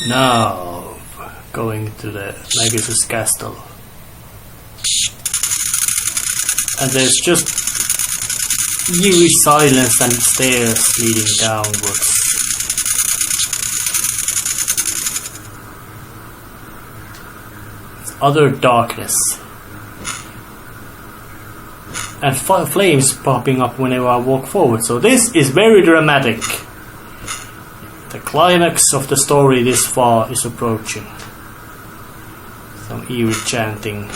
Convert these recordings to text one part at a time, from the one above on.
Now, going to the Magus's castle. And there's just eerie silence and stairs leading downwards. Utter darkness. And flames popping up whenever I walk forward. So this is very dramatic. The climax of the story this far is approaching. Some eerie chanting.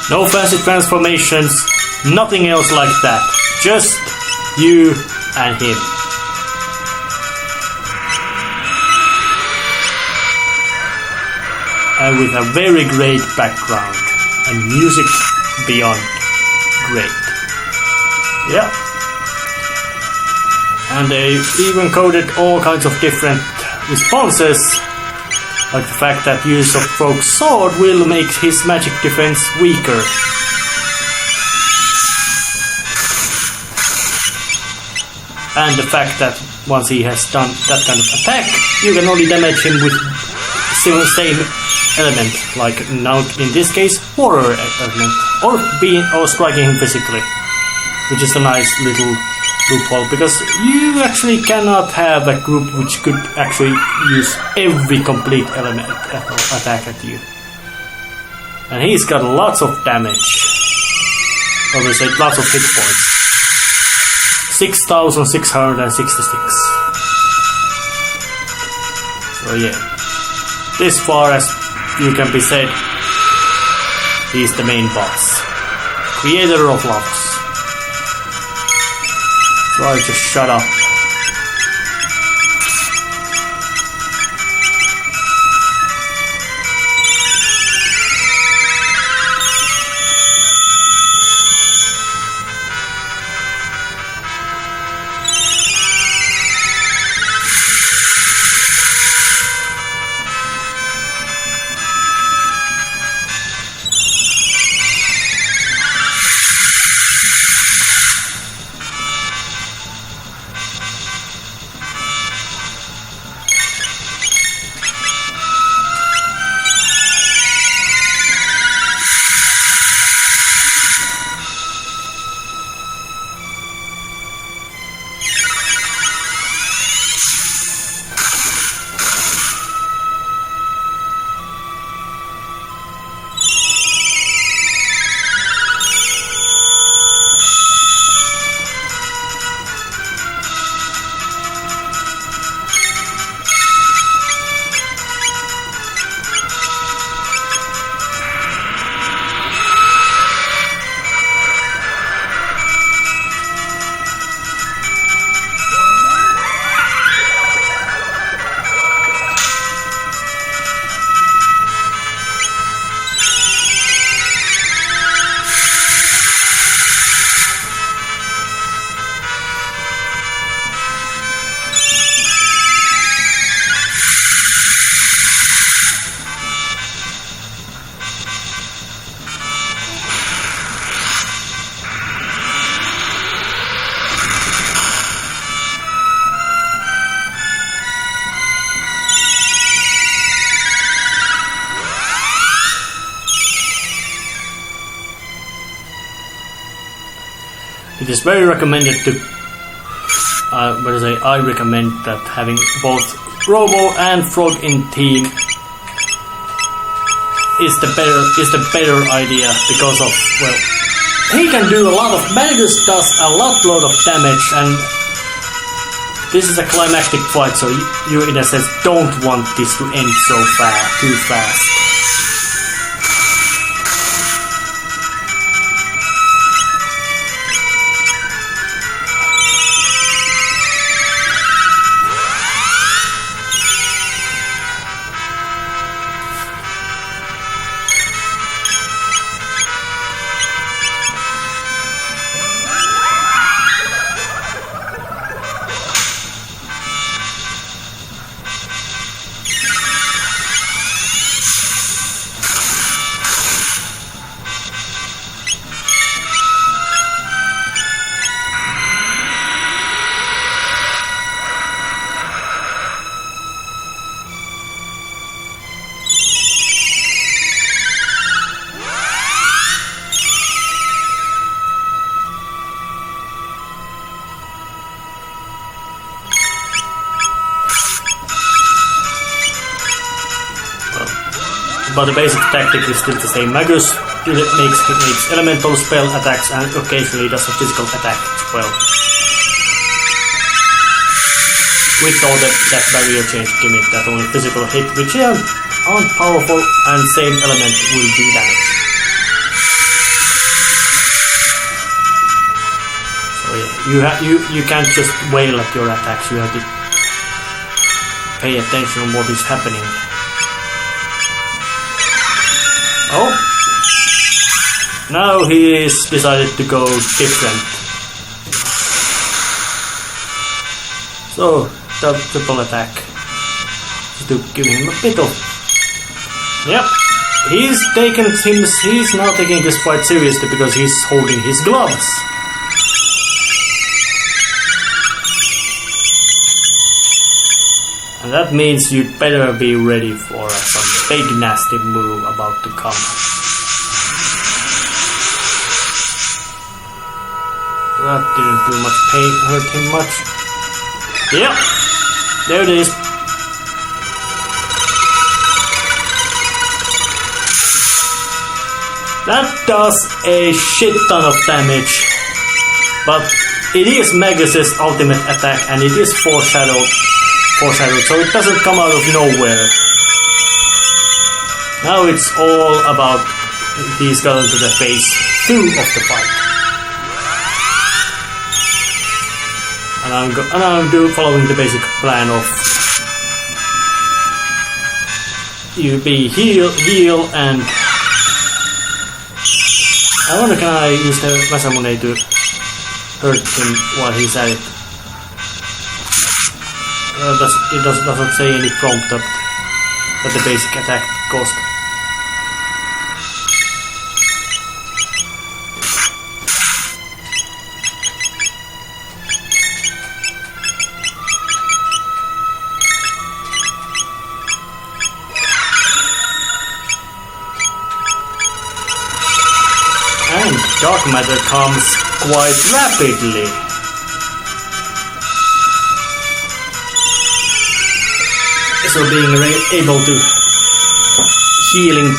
No fancy transformations, nothing else like that. Just you and him. And with a very great background and music beyond great. Yeah. And they even coded all kinds of different responses. Like the fact that use of Rogue's sword will make his magic defense weaker. And the fact that once he has done that kind of attack, you can only damage him with the same element, like now in this case, horror element, or striking him physically, which is a nice little loophole, because you actually cannot have a group which could actually use every complete element attack at you. And he's got lots of damage. Obviously, lots of hit points. 6,666. So yeah, this far as you can be said, he's the main boss, creator of loves. So I just shut up. It is very recommended to, I recommend that having both Robo and Frog in team is the better idea because of, well, he can do a lot of, Magus does a lot of damage, and this is a climactic fight, so you in a sense don't want this to end too fast. But the basic tactic is still the same. Magus makes elemental spell attacks and occasionally does a physical attack as well. With all that barrier change gimmick that only physical hit which aren't powerful and same element will do damage. So yeah, you can't just wail at your attacks, you have to pay attention on what is happening. Oh, now he is decided to go different. So, triple attack to give him a bit of. Yep, he's now taking this fight seriously because he's holding his gloves. And that means you'd better be ready for some big nasty move about to come. That didn't do much pain, hurt him much. Yep, there it is. That does a shit ton of damage. But it is Magus's ultimate attack and it is foreshadowed, so it doesn't come out of nowhere. Now it's all about he's got into the phase 2 of the fight. And I'm following the basic plan of you be heal and I wonder can I use the Masamune to hurt him while he's at it. It doesn't say any prompt that the basic attack cost. And dark matter comes quite rapidly. So being able to healing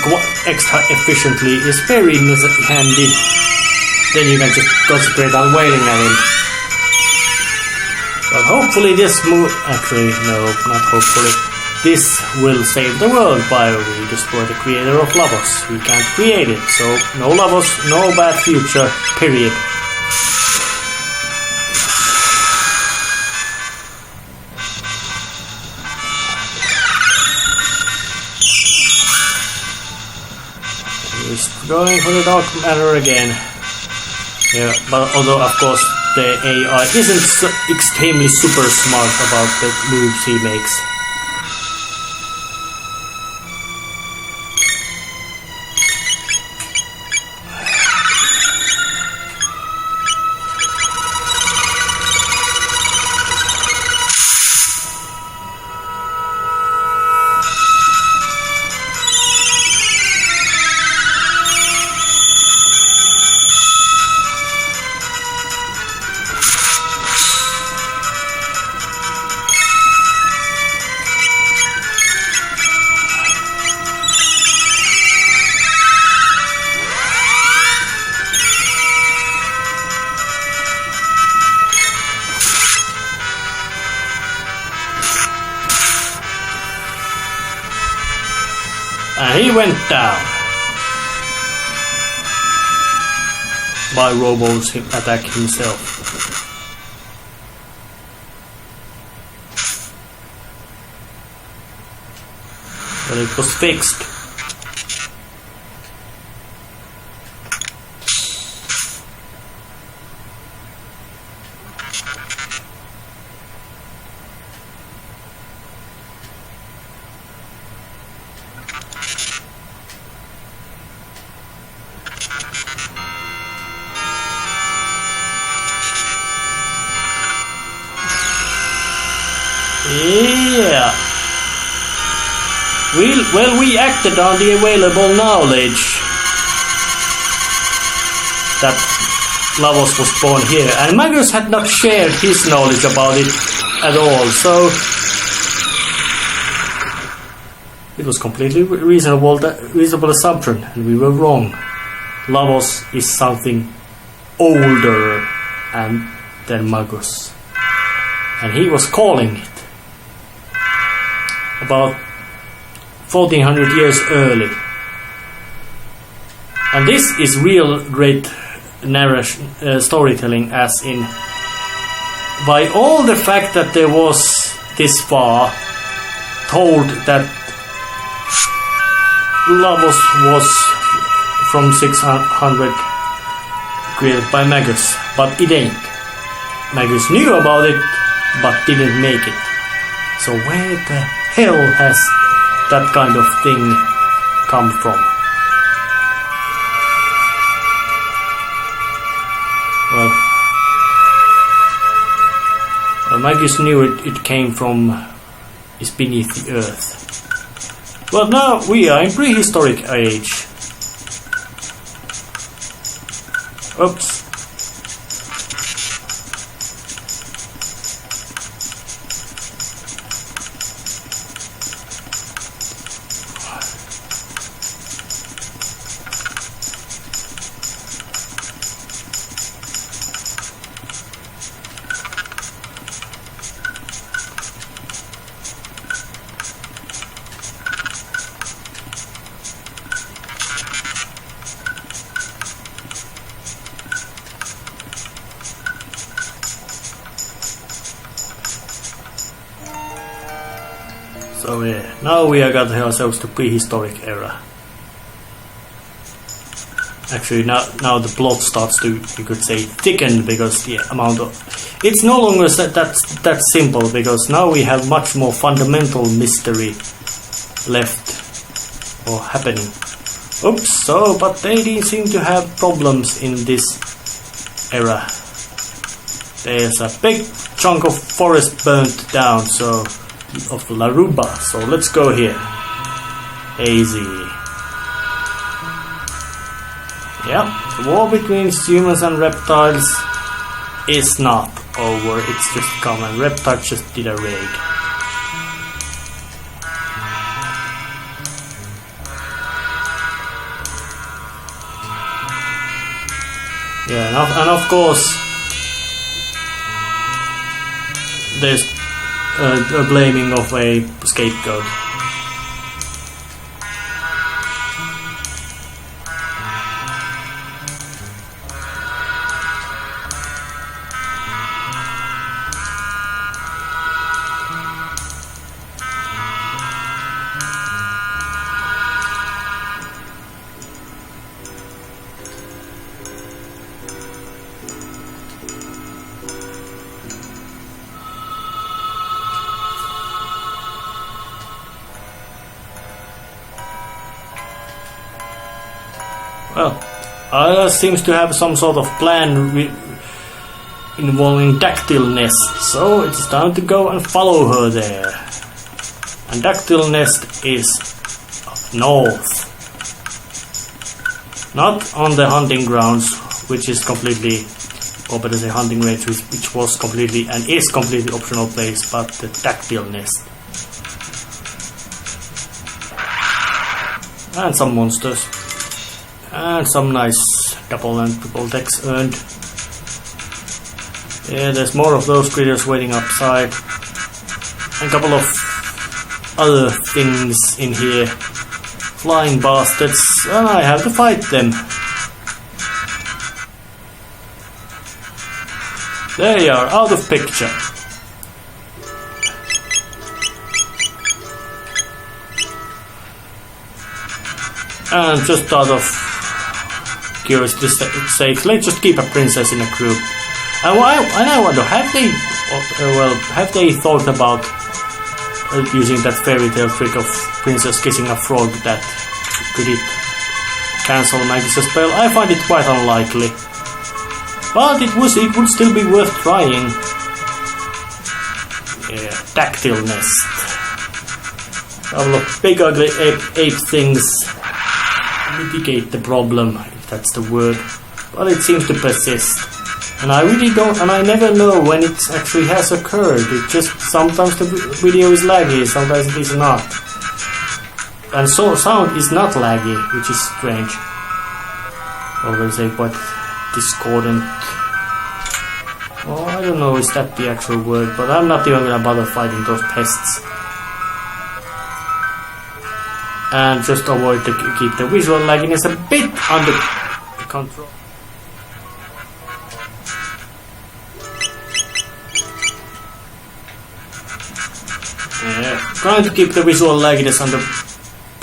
extra efficiently is very handy. Then you can just concentrate on wailing at him. But hopefully this actually no, not hopefully. This will save the world by we destroy the creator of Lavos. We can't create it, so no Lavos, no bad future, period. Going for the dark matter again. Yeah, but although of course the AI isn't extremely super smart about the moves he makes. And he went down by Robo's attack himself. But it was fixed. Yeah. Well, we acted on the available knowledge that Lavos was born here, and Magus had not shared his knowledge about it at all, so it was completely reasonable assumption, and we were wrong. Lavos is something older than Magus, and he was calling it about 1400 years early. And this is real great narration, storytelling, as in by all the fact that there was this far told that Lavos was from 600 created by Magus, but it ain't. Magus knew about it but didn't make it. So where the hell has that kind of thing come from? Well, Magus knew it came from is beneath the earth. Well, now we are in prehistoric age. Oops. So yeah, now we have got ourselves to prehistoric era. Actually, now the plot starts to, you could say, thicken, because the amount of it's no longer that simple, because now we have much more fundamental mystery left or happening. Oops, but they didn't seem to have problems in this era. There's a big chunk of forest burnt down, of Laruba, so let's go here. Easy. Yeah, the war between humans and reptiles is not over, it's just common. Reptiles just did a raid. Yeah, and of course there's a blaming of a scapegoat. Well, Ayla seems to have some sort of plan involving Dactyl Nest, so it's time to go and follow her there. And Dactyl Nest is up north. Not on the hunting grounds, which is completely, or better say hunting range, which was completely and is completely optional place, but the Dactyl Nest. And some monsters. And some nice double and triple decks earned. Yeah, there's more of those critters waiting upside. And a couple of other things in here flying bastards, and I have to fight them. They are out of picture. And just out of curiosity's sake, let's just keep a princess in a group. And I wonder, have they thought about using that fairy tale trick of princess kissing a frog? That could it cancel Magus's spell? I find it quite unlikely, but it would still be worth trying. Yeah, tactile nest. Couple of big ugly ape things mitigate the problem, if that's the word, but it seems to persist. And I really don't, and I never know when it actually has occurred. It just, sometimes the video is laggy, sometimes it is not. And so sound is not laggy, which is strange. Or will say quite discordant. Oh, I don't know, is that the actual word, but I'm not even gonna bother fighting those pests. And just avoid to keep the visual lagginess a bit under control. Yeah, trying to keep the visual lagginess under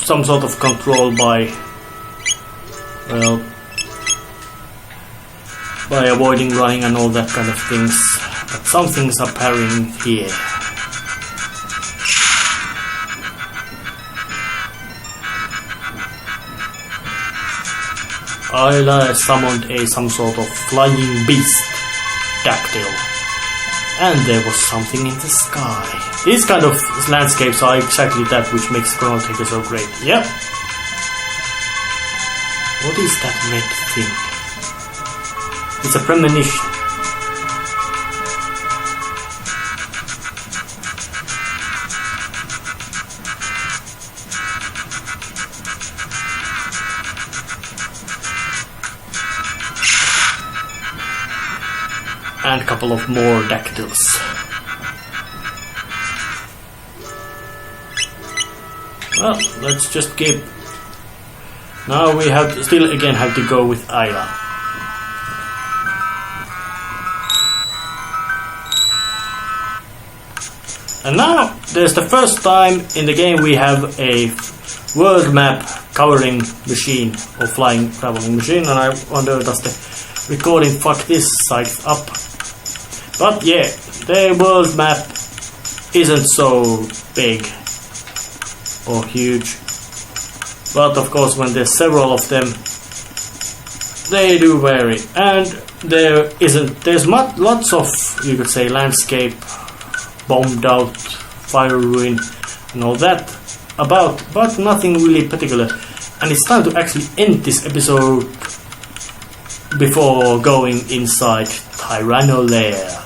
some sort of control by, well, by avoiding running and all that kind of things. But some things are parrying here. I summoned some sort of flying beast, dactyl, and there was something in the sky. These kind of landscapes are exactly that which makes Chrono Trigger so great. Yep. What is that red thing? It's a premonition. And a couple of more dactyls. Well, let's just keep. Now we have to, still again have to go with Ayla. And now there's the first time in the game we have a world map covering machine or flying traveling machine, and I wonder, does the recording fuck this side up? But yeah, the world map isn't so big or huge, but of course when there's several of them, they do vary. And there's lots of, you could say, landscape, bombed out, fire ruin and all that about, but nothing really particular. And it's time to actually end this episode before going inside Tyranno Lair.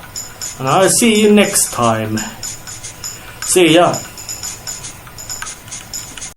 And I'll see you next time. See ya.